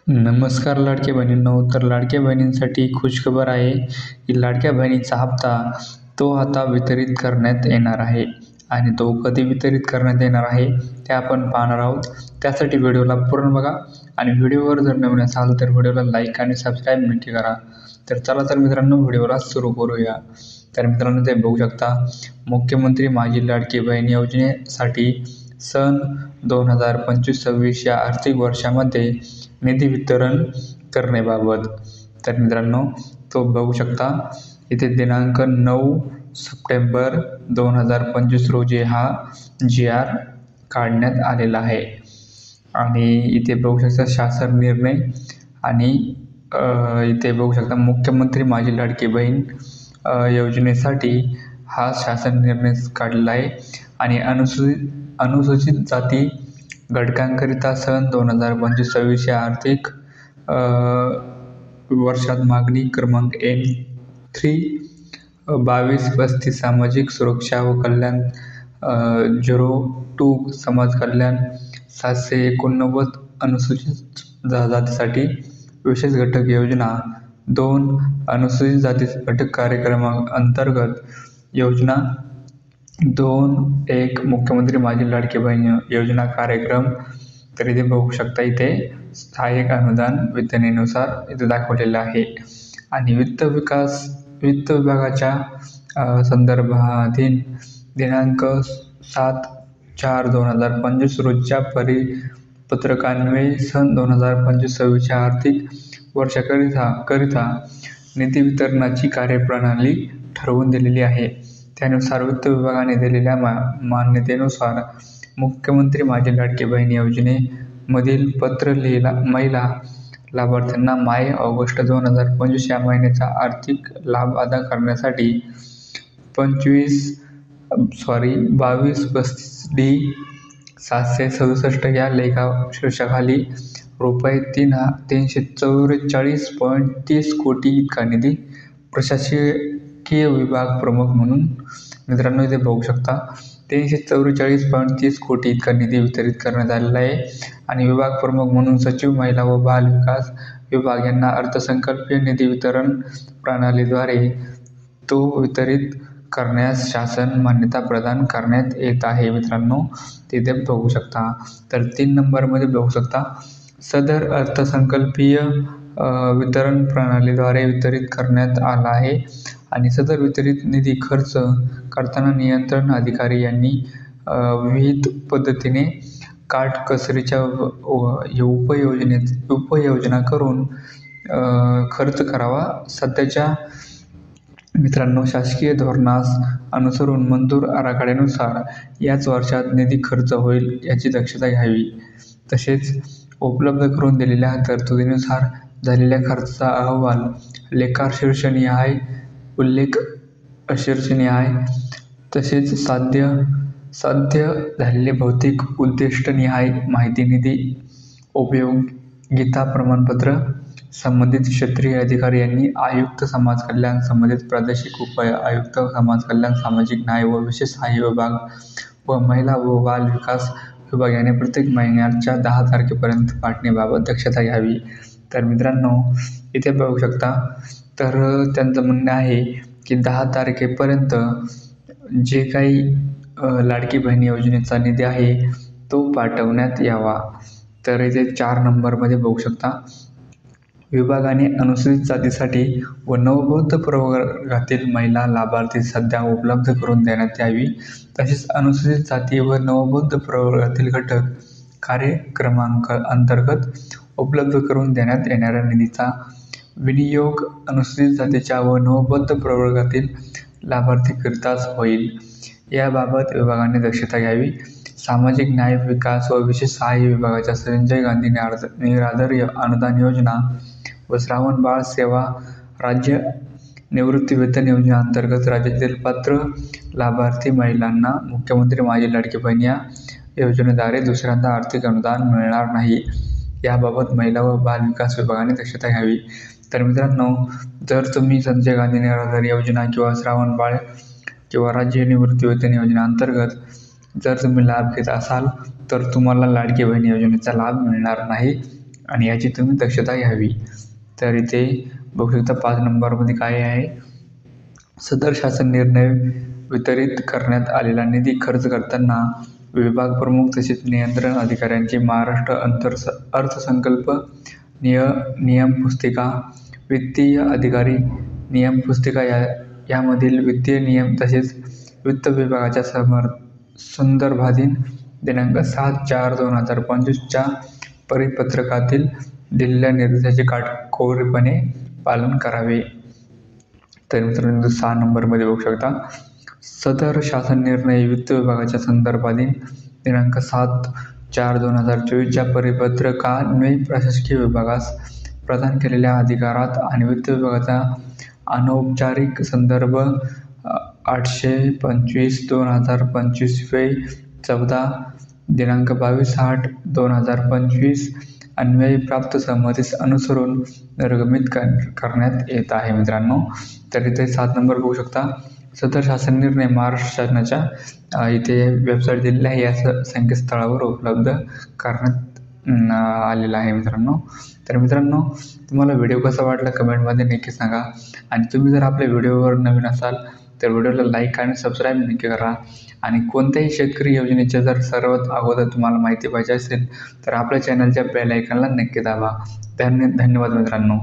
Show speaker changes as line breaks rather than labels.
नमस्कार लाडक्या बहिणींनो. तर लाडक्या बहिणींसाठी खुशखबर आहे की लाडक्या बहिणीचा हप्ता तो आता वितरित करण्यात येणार आहे. आणि तो कधी वितरित करण्यात येणार आहे ते आपण पाहणार आहोत. त्यासाठी व्हिडिओला पूर्ण बघा आणि व्हिडिओवर जर नवीन असाल तर व्हिडिओला लाईक आणि सबस्क्राईब नक्की करा. तर चला तर मित्रांनो, व्हिडिओला सुरू करूया. तर मित्रांनो, ते बघू शकता, मुख्यमंत्री माझी लाडकी बहीण योजनेसाठी सन 2025-26 या आर्थिक वर्षामध्ये निधी वितरण करण्याबाबत. तर मित्रांनो, तो बघू शकता, इथे दिनांक 9 सप्टेंबर 2025 रोजी हा जी.आर. काढण्यात आलेला आहे. आणि इथे बघू शकता शासन निर्णय आणि इथे बघू शकता मुख्यमंत्री माझी लाडकी बहीण योजनेसाठी हा शासन निर्णय काढलेला आहे. आणि अनुसूचित जाती घटकांकरिता सन 2025-26 या आर्थिक वर्षात मागणी क्रमांक N3-2235 सामाजिक सुरक्षा व कल्याण 02 समाज कल्याण 789 अनुसूचित जातीसाठी विशेष घटक योजना 2 अनुसूचित जाती घटक कार्यक्रमांतर्गत योजना 2-1 मुख्यमंत्री माझी लाडकी बहीण योजना कार्यक्रम. तर इथे बघू शकता, इथे सहाय्यक अनुदान वितरणेनुसार इथे दाखवलेलं आहे. आणि वित्त विभागाच्या संदर्भाधीन दिनांक 7/4/2025 रोजच्या परिपत्रकान्वये सन 2025-26 आर्थिक वर्षाकरिता निधी वितरणाची कार्यप्रणाली ठरवून दिलेली आहे. त्यानुसार वित्त विभागाने दिलेल्या मान्यतेनुसार मुख्यमंत्री माझी लाडकी बहीण योजनेमधील पात्र महिला लाभार्थ्यांना मार्च-ऑगस्ट 2025 या महिन्याचा आर्थिक लाभ अदा करण्यासाठी 2235D 767 या लेखाशीर्षकाखाली ₹344.30 कोटी इतका निधी प्रशासकीय विभाग प्रमुख म्हणून, मित्रांनो इथे बघू शकता, 344.30 कोटी इतका निधी वितरित करण्यात आलेला आहे. आणि विभाग प्रमुख म्हणून सचिव महिला व बाल विकास विभाग यांना अर्थसंकल्पीय निधी वितरण प्रणालीद्वारे तो वितरित करण्यास शासन मान्यता प्रदान करण्यात येत आहे. मित्रांनो, तिथे बघू शकता. तर 3 नंबरमध्ये बघू शकता, सदर अर्थसंकल्पीय वितरण प्रणालीद्वारे वितरित करण्यात आला आहे. आणि सदर वितरित निधी खर्च करताना नियंत्रण अधिकारी यांनी विहित पद्धतीने काटकसरीच्या उपाययोजना करून खर्च करावा. सध्याच्या मित्रांनो शासकीय धोरणास अनुसरून मंजूर आराखड्यानुसार याच वर्षात निधी खर्च होईल याची दक्षता घ्यावी. तसेच उपलब्ध करून दिलेल्या तरतुदीनुसार झालेल्या खर्चाचा अहवाल लेखाशीर्षनिहाय उल्लेख शीर्षनिहाय तसेच साध्य झालेले भौतिक उद्दिष्टनिहाय माहिती निधी उपयोगिता प्रमाणपत्र संबंधित क्षेत्रीय अधिकारी यांनी आयुक्त समाज कल्याण, संबंधित प्रादेशिक उप-आयुक्त समाज कल्याण, सामाजिक न्याय व विशेष सहाय्य विभाग व महिला व बाल विकास विभाग यांनी प्रत्येक महिन्याच्या 10 तारखेपर्यंत पाठवण्याबाबत दक्षता घ्यावी. तर मित्रांनो, इथे बघू शकता, तर त्यांचं म्हणणं आहे की 10 तारखेपर्यंत जे काही लाडकी बहीण योजनेचा निधी आहे तो पाठवण्यात यावा. तर इथे 4 नंबरमध्ये बघू शकता, विभागाने अनुसूचित जातीसाठी व नवबौद्ध प्रवर्गातील महिला लाभार्थी सध्या उपलब्ध करून देण्यात यावी. तसेच अनुसूचित जाती व नवबौद्ध प्रवर्गातील घटक कार्यक्रमांतर्गत उपलब्ध करून देण्यात येणाऱ्या निधीचा विनियोग अनुसूचित जातीच्या व नवबौद्ध प्रवर्गातील लाभार्थीकरिताच होईल, याबाबत विभागाने दक्षता घ्यावी. सामाजिक न्याय विकास व विशेष सहाय्य विभागाच्या संजय गांधी निराधार अनुदान योजना व श्रावण बाळ सेवा राज्य निवृत्तीवेतन योजनेअंतर्गत राज्यातील पात्र लाभार्थी महिलांना मुख्यमंत्री माझी लाडकी बहीण या योजनेद्वारे दुसऱ्यांदा आर्थिक अनुदान मिळणार नाही, याबाबत महिला व बाल विकास विभागाने दक्षता घ्यावी. तर मित्रांनो, जर तुम्ही संजय गांधी निराधार योजना किंवा श्रावण बाळ किंवा राज्य निवृत्तीवेतन योजनेअंतर्गत जर तुम्ही लाभ घेत असाल तर तुम्हाला लाडकी बहीण योजनेचा लाभ मिळणार नाही, आणि याची तुम्ही दक्षता घ्यावी. तर इथे बघू शकता 5 नंबरमध्ये काय आहे, सदर शासन निर्णय वितरित करण्यात आलेला निधी खर्च करताना विभाग प्रमुख तसेच नियंत्रण अधिकाऱ्यांची महाराष्ट्र अर्थसंकल्प नियम पुस्तिका, वित्तीय अधिकारी नियम पुस्तिका यामधील वित्तीय नियम तसेच वित्त विभागाच्या संदर्भातील दिनांक 7/4/2025 परिपत्रकातील दिलेल्या निर्देशाचे काटेकोरपणे पालन करावे. तर मित्रांनो 6 नंबरमध्ये बघू शकता, सदर शासन निर्णय वित्त विभागाच्या संदर्भातील दिनांक 7/4/2024 परिपत्रकान्वये प्रशासकीय विभागास प्रदान केलेल्या अधिकारात आणि वित्त विभागाचा अनौपचारिक संदर्भ 825/2025 वे 14 दिनांक 22/8/2025 अन्वये प्राप्त सहमतीस अनुसरून निर्गमित करण्यात येत आहे. मित्रांनो, तर इथे 7 नंबर बघू शकता, सदर शासन निर्णय महाराष्ट्र शासनाच्या इथे वेबसाईट दिलेल्या आहे, या संकेतस्थळावर उपलब्ध करण्यात आलेला आहे मित्रांनो. तर मित्रांनो, तुम्हाला व्हिडिओ कसा वाटला कमेंटमध्ये नक्की सांगा. आणि तुम्ही जर आपल्या व्हिडिओवर नवीन असाल तर व्हिडिओला लाईक आणि सबस्क्राईब नक्की करा. आणि कोणत्याही शेतकरी योजनेचे जर सर्वात अगोदर तुम्हाला माहिती पाहिजे असेल तर आपल्या चॅनलच्या बेल आयकॉनला नक्की दाबा. धन्यवाद मित्रांनो.